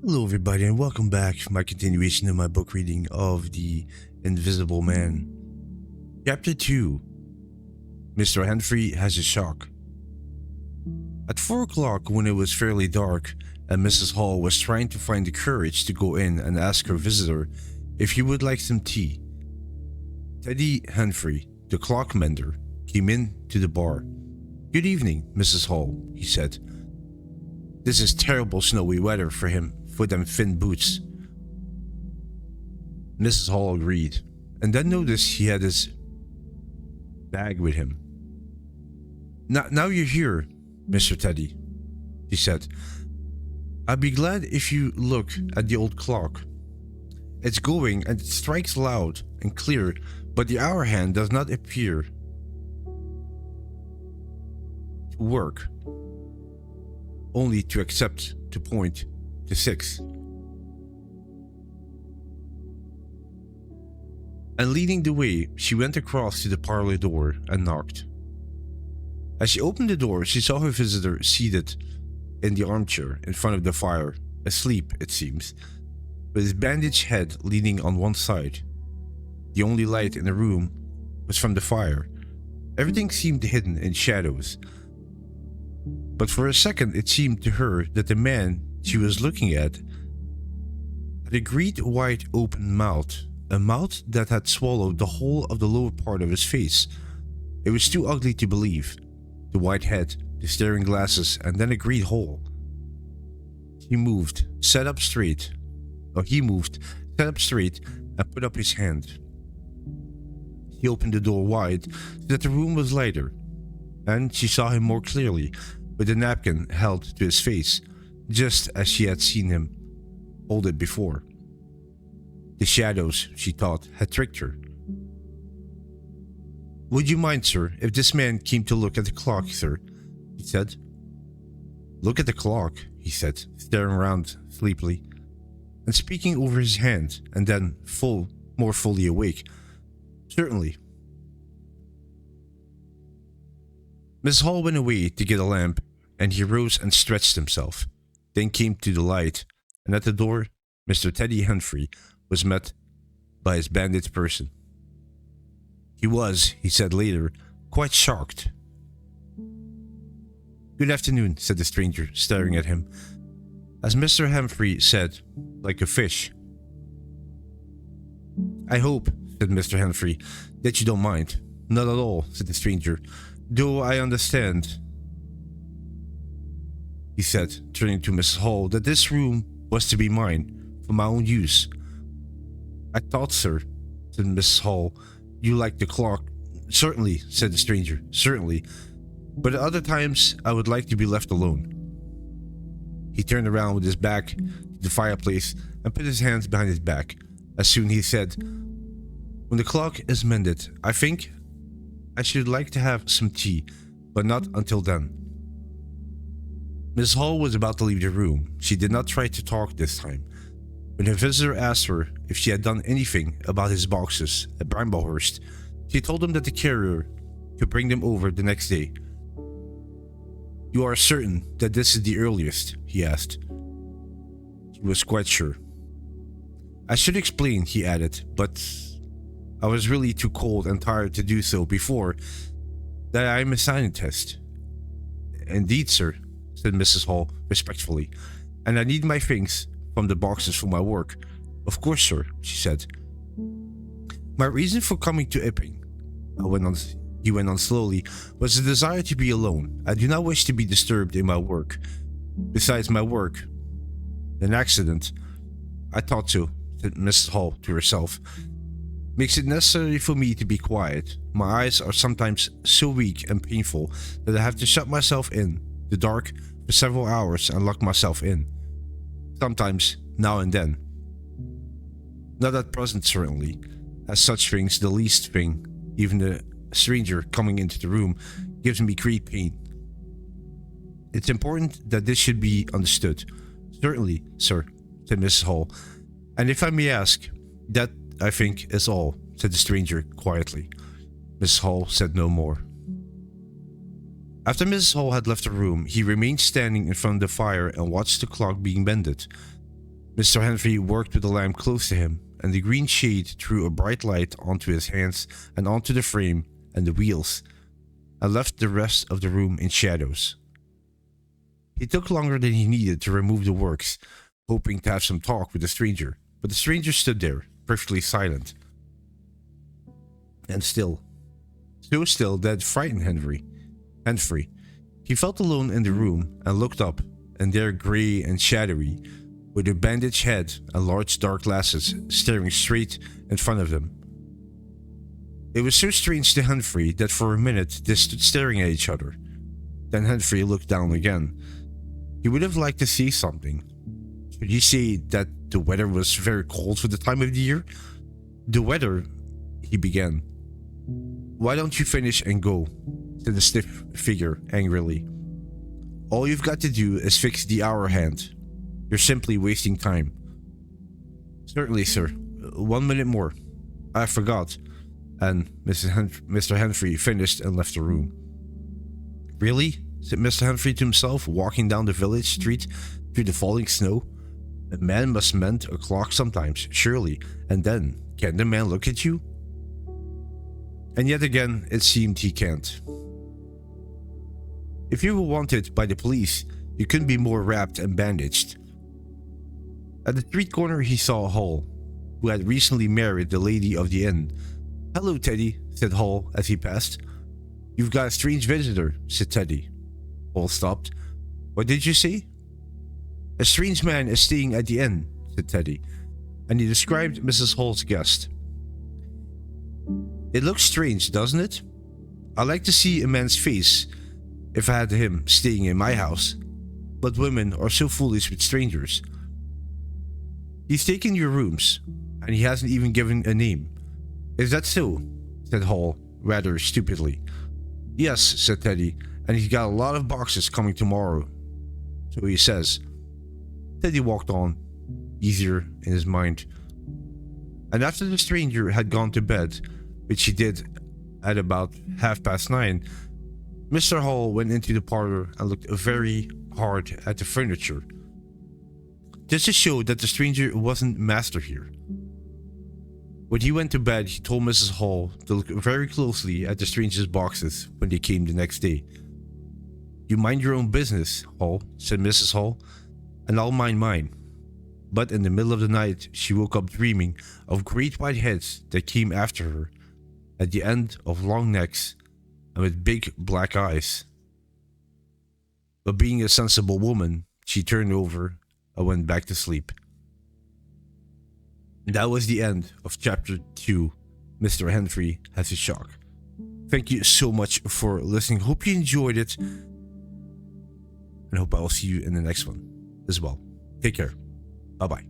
Hello, everybody, and welcome back to my continuation of my book reading of The Invisible Man. Chapter 2. Mr. Henfrey Has a Shock. At 4 o'clock, when it was fairly dark, and Mrs. Hall was trying to find the courage to go in and ask her visitor if he would like some tea, Teddy Henfrey, the clock mender, came in to the bar. "Good evening, Mrs. Hall," he said. "This is terrible snowy weather for him, for them thin boots." Mrs. Hall agreed, and then noticed he had his bag with him. Now you're here, Mr. Teddy," she said. "I'd be glad if you look at the old clock. It's going and it strikes loud and clear, but the hour hand does not appear to work, only to accept to point to 6. And leading the way, she went across to the parlor door and knocked. As she opened the door, she saw her visitor seated in the armchair in front of the fire, asleep, it seems, with his bandaged head leaning on one side. The only light in the room was from the fire. Everything seemed hidden in shadows. But for a second it seemed to her that the man she was looking at had a great wide open mouth, a mouth that had swallowed the whole of the lower part of his face. It was too ugly to believe. The white head, the staring glasses, and then a great hole. He moved, sat up straight, and put up his hand. He opened the door wide so that the room was lighter, and she saw him more clearly, with a napkin held to his face, just as she had seen him hold it before. The shadows, she thought, had tricked her. "Would you mind, sir, if this man came to look at the clock, sir?" he said. "Look at the clock," he said, staring around sleepily, and speaking over his hand, and then more fully awake. "Certainly." Miss Hall went away to get a lamp, and he rose and stretched himself, then came to the light, and at the door, Mr. Teddy Henfrey was met by his bandaged person. He was, he said later, quite shocked. "Good afternoon," said the stranger, staring at him. As Mr. Henfrey said, "Like a fish." "I hope," said Mr. Henfrey, "that you don't mind." "Not at all," said the stranger, "though I understand," he said, turning to Mrs. Hall, "that this room was to be mine, for my own use." "I thought, sir," said Mrs. Hall, "you liked the clock." "Certainly," said the stranger, "certainly. But at other times I would like to be left alone." He turned around with his back to the fireplace and put his hands behind his back. As soon he said, "When the clock is mended, I think I should like to have some tea, but not until then." Miss Hall was about to leave the room. She did not try to talk this time. When her visitor asked her if she had done anything about his boxes at Bramblehurst, she told him that the carrier could bring them over the next day. "You are certain that this is the earliest?" he asked. She was quite sure. "I should explain," he added, "but I was really too cold and tired to do so before that. I am a scientist." "Indeed, sir," said Mrs. Hall respectfully, "and I need my things from the boxes for my work." "Of course, sir," she said. "My reason for coming to Epping," he went on slowly, "was the desire to be alone. I do not wish to be disturbed in my work. Besides my work, an accident, I thought so," said Mrs. Hall to herself, "makes it necessary for me to be quiet. My eyes are sometimes so weak and painful that I have to shut myself in the dark for several hours and lock myself in. Sometimes, now and then. Not at present, certainly, as such things, the least thing, even a stranger coming into the room, gives me great pain. It's important that this should be understood." "Certainly, sir," said Mrs. Hall, "and if I may ask, that, I think, is all," said the stranger quietly. Mrs. Hall said no more. After Mrs. Hall had left the room, he remained standing in front of the fire and watched the clock being mended. Mr. Henfrey worked with the lamp close to him, and the green shade threw a bright light onto his hands and onto the frame and the wheels, and left the rest of the room in shadows. It took longer than he needed to remove the works, hoping to have some talk with the stranger, but the stranger stood there, perfectly silent. And still. So still that it frightened Henfrey. He felt alone in the room and looked up, and there, grey and shadowy, with a bandaged head and large dark glasses staring straight in front of him. It was so strange to Henfrey that for a minute they stood staring at each other. Then Henfrey looked down again. He would have liked to see something. Should he say that the weather was very cold for the time of the year? The weather, he began. Why don't you finish and go? Said the stiff figure angrily. All you've got to do is fix the hour hand. You're simply wasting time. Certainly, sir. 1 minute more. I forgot. And Mr. Henfrey finished and left the room. Really? Said Mr. Henfrey to himself, walking down the village street through the falling snow. A man must mend a clock sometimes, surely. And then, can the man look at you? And yet again, it seemed he can't. If you were wanted by the police, you couldn't be more wrapped and bandaged. At the street corner, he saw Hall, who had recently married the lady of the inn. Hello, Teddy, said Hall as he passed. You've got a strange visitor, said Teddy. Hall stopped. What did you say? A strange man is staying at the inn, said Teddy, and he described Mrs. Hall's guest. It looks strange, doesn't it? I like to see a man's face if I had him staying in my house, but women are so foolish with strangers. He's taken your rooms, and he hasn't even given a name. Is that so? Said Hall, rather stupidly. Yes, said Teddy, and he's got a lot of boxes coming tomorrow. So he says. Teddy walked on, easier in his mind. And after the stranger had gone to bed, which he did at about 9:30, Mr. Hall went into the parlor and looked very hard at the furniture. Just to show that the stranger wasn't master here. When he went to bed, he told Mrs. Hall to look very closely at the stranger's boxes when they came the next day. You mind your own business, Hall, said Mrs. Hall, and I'll mind mine. But in the middle of the night, she woke up dreaming of great white heads that came after her, at the end of long necks and with big black eyes. But being a sensible woman, she turned over and went back to sleep. And that was the end of chapter 2, Mr. Henfrey Has a Shock. Thank you so much for listening. Hope you enjoyed it. And hope I will see you in the next one as well. Take care. Bye-bye.